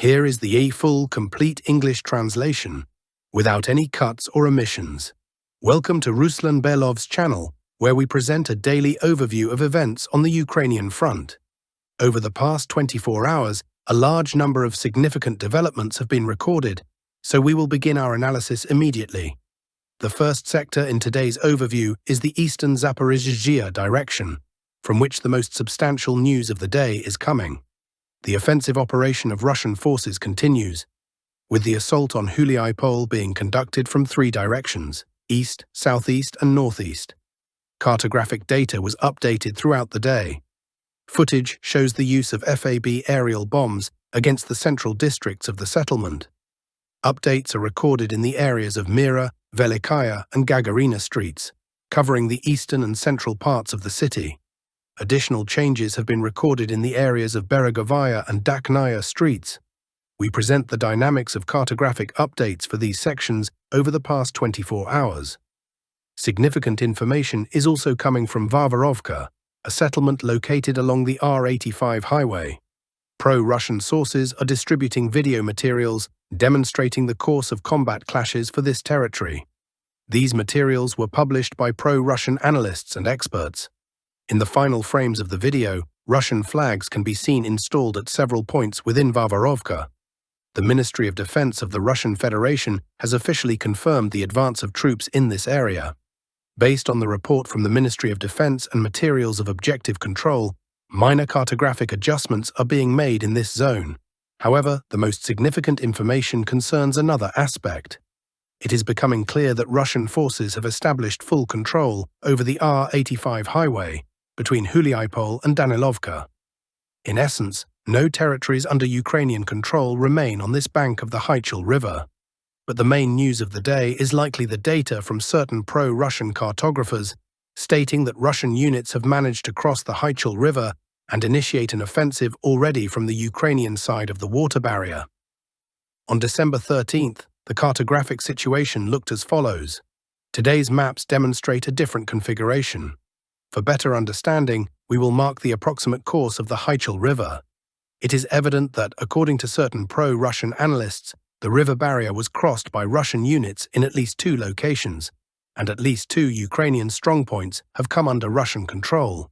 Here is the full, complete English translation, without any cuts or omissions. Welcome to Ruslan Belov's channel, where we present a daily overview of events on the Ukrainian front. Over the past 24 hours, a large number of significant developments have been recorded, so we will begin our analysis immediately. The first sector in today's overview is the eastern Zaporizhzhia direction, from which the most substantial news of the day is coming. The offensive operation of Russian forces continues, with the assault on Glyapol being conducted from three directions: east, southeast, and northeast. Cartographic data was updated throughout the day. Footage shows the use of FAB aerial bombs against the central districts of the settlement. Updates are recorded in the areas of Mira, Velikaya, and Gagarina streets, covering the eastern and central parts of the city. Additional changes have been recorded in the areas of Beregovaya and Daknaya streets. We present the dynamics of cartographic updates for these sections over the past 24 hours. Significant information is also coming from Varvarovka, a settlement located along the R85 highway. Pro-Russian sources are distributing video materials demonstrating the course of combat clashes for this territory. These materials were published by pro-Russian analysts and experts. In the final frames of the video, Russian flags can be seen installed at several points within Varvarovka. The Ministry of Defense of the Russian Federation has officially confirmed the advance of troops in this area. Based on the report from the Ministry of Defense and materials of objective control, minor cartographic adjustments are being made in this zone. However, the most significant information concerns another aspect. It is becoming clear that Russian forces have established full control over the R85 highway between Glyapol and Danilovka. In essence, no territories under Ukrainian control remain on this bank of the Hychel River. But the main news of the day is likely the data from certain pro-Russian cartographers stating that Russian units have managed to cross the Hychel River and initiate an offensive already from the Ukrainian side of the water barrier. On December 13th, the cartographic situation looked as follows. Today's maps demonstrate a different configuration. For better understanding, we will mark the approximate course of the Hychel River. It is evident that, according to certain pro-Russian analysts, the river barrier was crossed by Russian units in at least two locations, and at least two Ukrainian strongpoints have come under Russian control.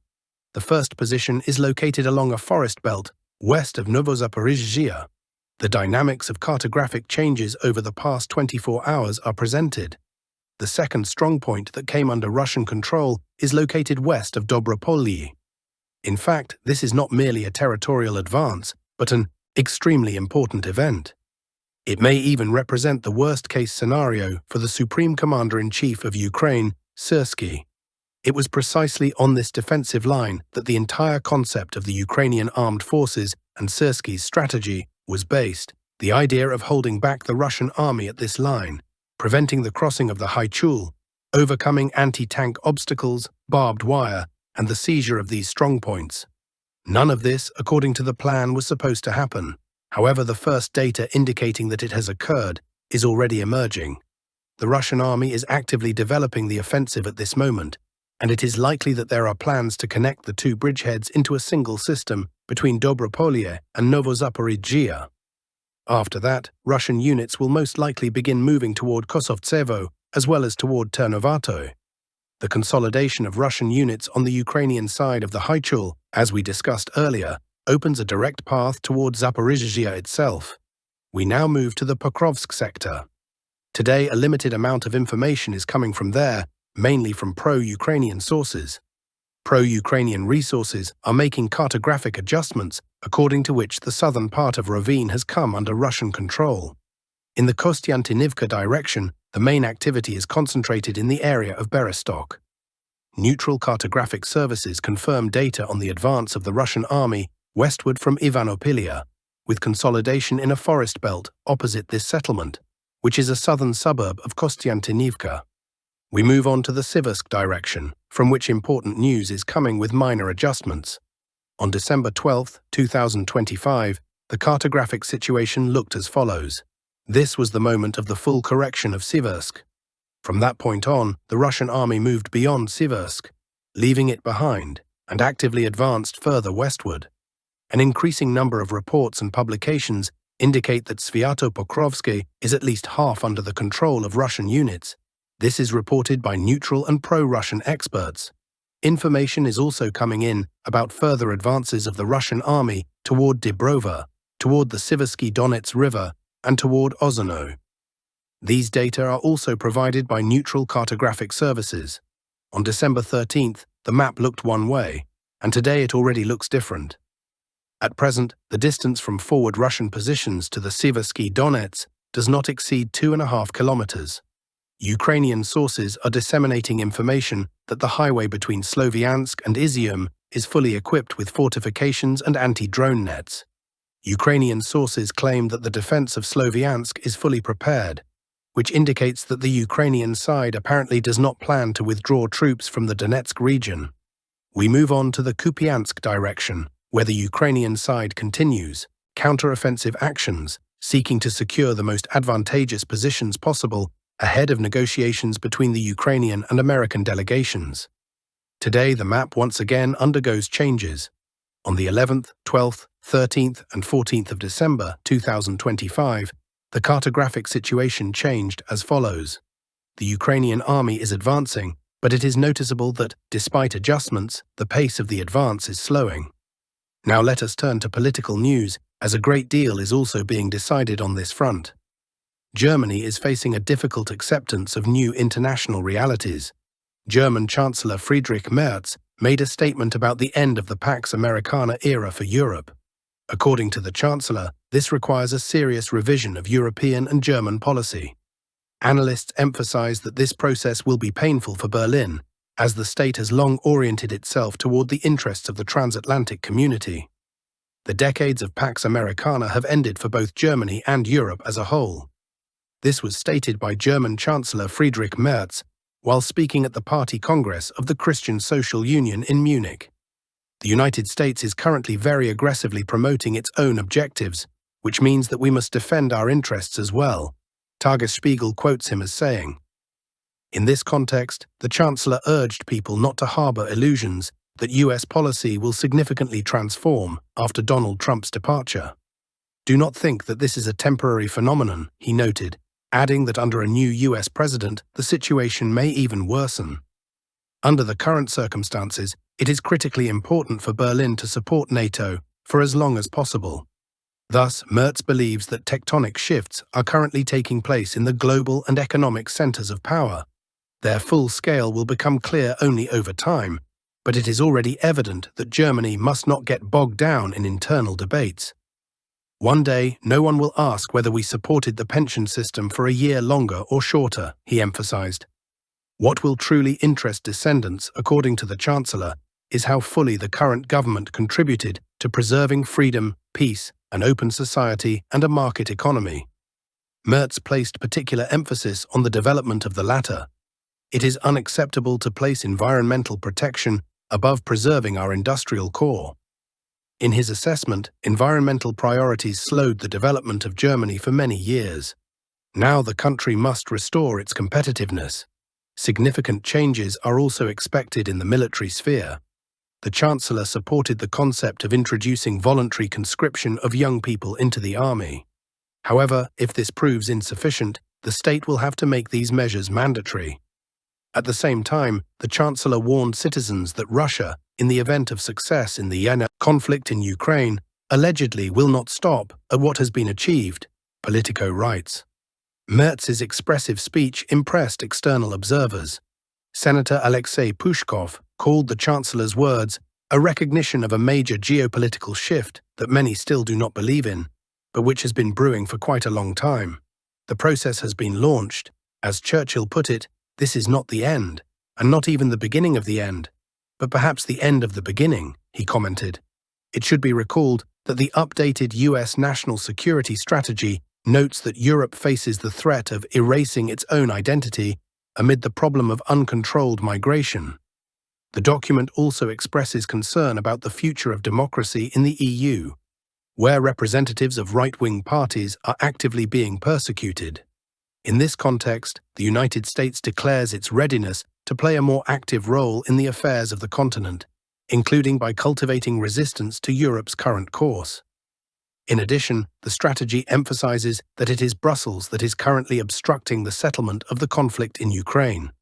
The first position is located along a forest belt west of Zaporizhzhia. The dynamics of cartographic changes over the past 24 hours are presented. The second strongpoint that came under Russian control is located west of Dobropolye. In fact, this is not merely a territorial advance, but an extremely important event. It may even represent the worst-case scenario for the Supreme Commander-in-Chief of Ukraine, Siversk. It was precisely on this defensive line that the entire concept of the Ukrainian armed forces and Siversk's strategy was based, the idea of holding back the Russian army at this line, preventing the crossing of the Hychel, overcoming anti-tank obstacles, barbed wire, and the seizure of these strongpoints. None of this, according to the plan, was supposed to happen. However, the first data indicating that it has occurred is already emerging. The Russian army is actively developing the offensive at this moment, and it is likely that there are plans to connect the two bridgeheads into a single system between Dobropolye and Zaporizhzhia. After that, Russian units will most likely begin moving toward Kosovtsevo as well as toward Ternovato. The consolidation of Russian units on the Ukrainian side of the Hychel, as we discussed earlier, opens a direct path toward Zaporizhzhia itself. We now move to the Pokrovsk sector. Today, a limited amount of information is coming from there, mainly from pro-Ukrainian sources. Pro-Ukrainian resources are making cartographic adjustments according to which the southern part of Rovine has come under Russian control. In the Konstantinivka direction, the main activity is concentrated in the area of Bereztok. Neutral cartographic services confirm data on the advance of the Russian army westward from Ivanopilia, with consolidation in a forest belt opposite this settlement, which is a southern suburb of Konstantinivka. We move on to the Siversk direction, from which important news is coming with minor adjustments. On December 12, 2025, the cartographic situation looked as follows. This was the moment of the full correction of Siversk. From that point on, the Russian army moved beyond Siversk, leaving it behind, and actively advanced further westward. An increasing number of reports and publications indicate that Pokrovsk is at least half under the control of Russian units. This is reported by neutral and pro-Russian experts. Information is also coming in about further advances of the Russian army toward Dnipro, toward the Siversk Donets River, and toward Ozerno. These data are also provided by neutral cartographic services. On December 13th, the map looked one way, and today it already looks different. At present, the distance from forward Russian positions to the Siversk Donets does not exceed 2.5 kilometers. Ukrainian sources are disseminating information that the highway between Sloviansk and Izium is fully equipped with fortifications and anti-drone nets. Ukrainian sources claim that the defense of Sloviansk is fully prepared, which indicates that the Ukrainian side apparently does not plan to withdraw troops from the Donetsk region. We move on to the Kupyansk direction, where the Ukrainian side continues counter-offensive actions, seeking to secure the most advantageous positions possible ahead of negotiations between the Ukrainian and American delegations. Today, the map once again undergoes changes. On the 11th, 12th, 13th, and 14th of December 2025, the cartographic situation changed as follows. The Ukrainian army is advancing, but it is noticeable that, despite adjustments, the pace of the advance is slowing. Now let us turn to political news, as a great deal is also being decided on this front. Germany is facing a difficult acceptance of new international realities. German Chancellor Friedrich Merz made a statement about the end of the Pax Americana era for Europe. According to the Chancellor, this requires a serious revision of European and German policy. Analysts emphasize that this process will be painful for Berlin, as the state has long oriented itself toward the interests of the transatlantic community. The decades of Pax Americana have ended for both Germany and Europe as a whole. This was stated by German Chancellor Friedrich Merz while speaking at the Party Congress of the Christian Social Union in Munich. The United States is currently very aggressively promoting its own objectives, which means that we must defend our interests as well. Tagesspiegel quotes him as saying. In this context, the Chancellor urged people not to harbor illusions that US policy will significantly transform after Donald Trump's departure. Do not think that this is a temporary phenomenon, he noted, adding that under a new US president, the situation may even worsen. Under the current circumstances, it is critically important for Berlin to support NATO for as long as possible. Thus, Merz believes that tectonic shifts are currently taking place in the global and economic centers of power. Their full scale will become clear only over time, but it is already evident that Germany must not get bogged down in internal debates. One day, no one will ask whether we supported the pension system for a year longer or shorter, he emphasized. What will truly interest descendants, according to the Chancellor, is how fully the current government contributed to preserving freedom, peace, an open society, and a market economy. Merz placed particular emphasis on the development of the latter. It is unacceptable to place environmental protection above preserving our industrial core. In his assessment, environmental priorities slowed the development of Germany for many years. Now the country must restore its competitiveness. Significant changes are also expected in the military sphere. The Chancellor supported the concept of introducing voluntary conscription of young people into the army. However, if this proves insufficient, the state will have to make these measures mandatory. At the same time, the Chancellor warned citizens that Russia, in the event of success in the conflict in Ukraine, allegedly will not stop at what has been achieved, Politico writes. Merz's expressive speech impressed external observers. Senator Alexei Pushkov called the Chancellor's words a recognition of a major geopolitical shift that many still do not believe in, but which has been brewing for quite a long time. The process has been launched. As Churchill put it, this is not the end, and not even the beginning of the end, but perhaps the end of the beginning, he commented. It should be recalled that the updated US national security strategy notes that Europe faces the threat of erasing its own identity amid the problem of uncontrolled migration. The document also expresses concern about the future of democracy in the EU, where representatives of right-wing parties are actively being persecuted. In this context, the United States declares its readiness to play a more active role in the affairs of the continent, including by cultivating resistance to Europe's current course. In addition, the strategy emphasizes that it is Brussels that is currently obstructing the settlement of the conflict in Ukraine.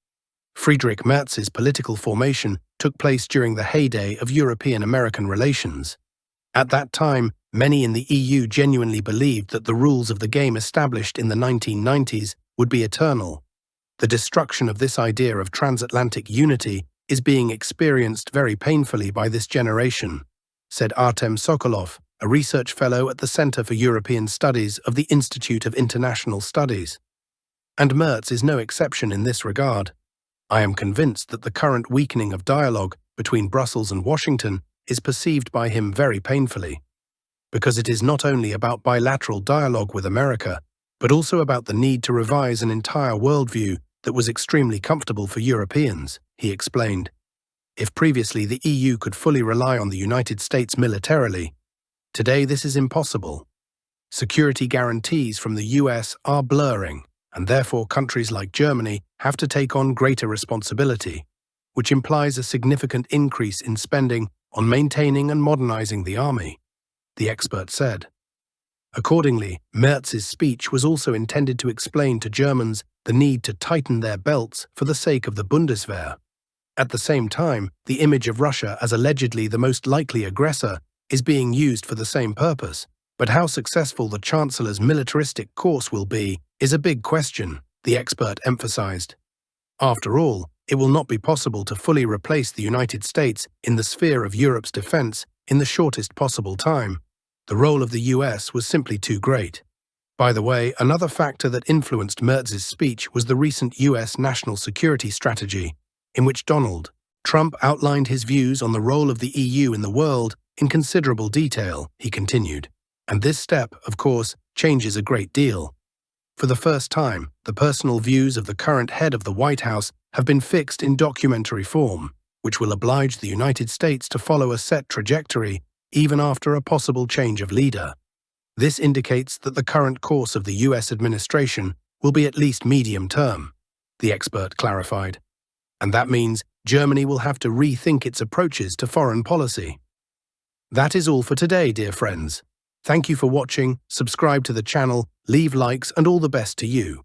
Friedrich Merz's political formation took place during the heyday of European-American relations. At that time, many in the EU genuinely believed that the rules of the game established in the 1990s would be eternal. The destruction of this idea of transatlantic unity is being experienced very painfully by this generation, said Artem Sokolov, a research fellow at the Center for European Studies of the Institute of International Studies. And Merz is no exception in this regard. I am convinced that the current weakening of dialogue between Brussels and Washington is perceived by him very painfully, because it is not only about bilateral dialogue with America, but also about the need to revise an entire worldview that was extremely comfortable for Europeans, he explained. If previously the EU could fully rely on the United States militarily, today this is impossible. Security guarantees from the US are blurring, and therefore countries like Germany have to take on greater responsibility, which implies a significant increase in spending on maintaining and modernizing the army, the expert said. Accordingly, Merz's speech was also intended to explain to Germans the need to tighten their belts for the sake of the Bundeswehr. At the same time, the image of Russia as allegedly the most likely aggressor is being used for the same purpose. But how successful the Chancellor's militaristic course will be is a big question, the expert emphasized. After all, it will not be possible to fully replace the United States in the sphere of Europe's defense in the shortest possible time. The role of the US was simply too great. By the way, another factor that influenced Merz's speech was the recent US national security strategy, in which Donald Trump outlined his views on the role of the EU in the world in considerable detail, he continued. And this step, of course, changes a great deal. For the first time, the personal views of the current head of the White House have been fixed in documentary form, which will oblige the United States to follow a set trajectory even after a possible change of leader. This indicates that the current course of the US administration will be at least medium-term, the expert clarified. And that means Germany will have to rethink its approaches to foreign policy. That is all for today, dear friends. Thank you for watching, subscribe to the channel, leave likes, and all the best to you.